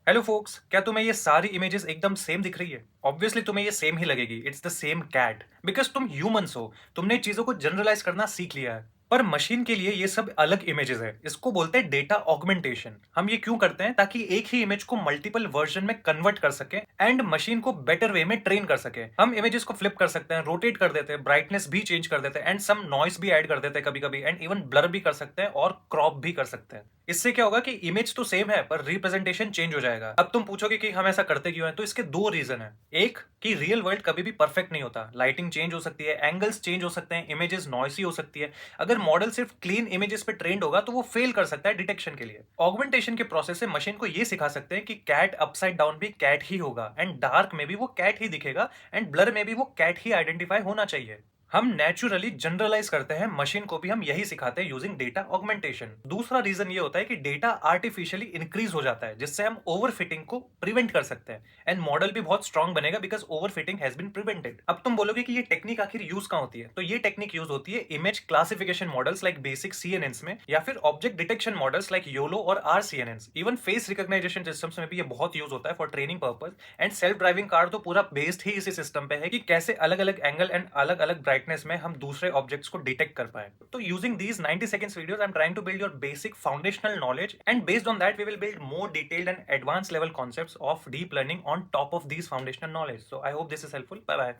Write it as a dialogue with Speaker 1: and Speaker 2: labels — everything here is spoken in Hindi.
Speaker 1: हेलो फोक्स, क्या तुम्हें ये सारी इमेजेस एकदम सेम दिख रही है? ऑब्वियसली तुम्हें ये सेम ही लगेगी। It's the same cat because तुम ह्यूमंस हो। तुमने चीजों को जनरलाइज करना सीख लिया है। पर मशीन के लिए ये सब अलग इमेजेस है। इसको बोलते हैं डेटा ऑगमेंटेशन। हम ये क्यों करते हैं? ताकि एक ही इमेज को मल्टीपल वर्जन में कन्वर्ट कर सके एंड मशीन को बेटर वे में ट्रेन कर सके। हम इमेजेस को फ्लिप कर सकते हैं, रोटेट कर देते हैं, ब्राइटनेस भी चेंज कर देते हैं एंड सम नॉइस भी ऐड कर देते हैं कभी कभी, एंड इवन ब्लर भी कर सकते हैं और क्रॉप भी कर सकते हैं। इससे क्या होगा कि इमेज तो सेम है पर रिप्रेजेंटेशन चेंज हो जाएगा। अब तुम पूछोगे कि हम ऐसा करते क्यों हैं? तो इसके दो रीजन है। एक कि रियल वर्ल्ड कभी भी परफेक्ट नहीं होता। लाइटिंग चेंज हो सकती है, एंगल्स चेंज हो सकते हैं, इमेजेस नॉइसी हो सकती है। अगर मॉडल सिर्फ क्लीन इमेजेस पे ट्रेंड होगा तो वो फेल कर सकता है डिटेक्शन के लिए। ऑगमेंटेशन के प्रोसेस से मशीन को ये सिखा सकते हैं कि कैट अपसाइड डाउन भी कैट ही होगा, एंड डार्क में भी वो कैट ही दिखेगा, एंड ब्लर में भी वो कैट ही आइडेंटिफाई होना चाहिए। हम नेचुरली जनरलाइज करते हैं, मशीन को भी हम यही सिखाते हैं यूजिंग डेटा ऑगमेंटेशन। दूसरा रीजन ये होता है कि डेटा आर्टिफिशियली इंक्रीज हो जाता है, जिससे हम ओवर फिटिंग को प्रिवेंट कर सकते हैं एंड मॉडल भी बहुत स्ट्रांग बनेगा because overfitting has been prevented. अब तुम बोलोगे कि ये टेक्निक आखिर यूज कहाँ होती है? तो ये टेक्निक यूज होती है image classification models like basic सीएनएन्स में, या फिर object detection models like YOLO और आरसीएनएन्स। इवन फेस रिकॉग्नाइजेशन सिस्टम्स में भी ये बहुत यूज होता है for training purpose. And self driving car तो पूरा बेस्ड ही इसी सिस्टम पे है कि कैसे अलग अलग एंगल एंड अलग अलग ब्राइटनेस में हम दूसरे ऑब्जेक्ट्स को डिटेक्ट कर पाए। तो using these 90 seconds videos, I'm trying to build your basic foundational knowledge, and based on that we will build more detailed and advanced level concepts of deep learning on top of these foundational knowledge. So I hope this is helpful. Bye bye.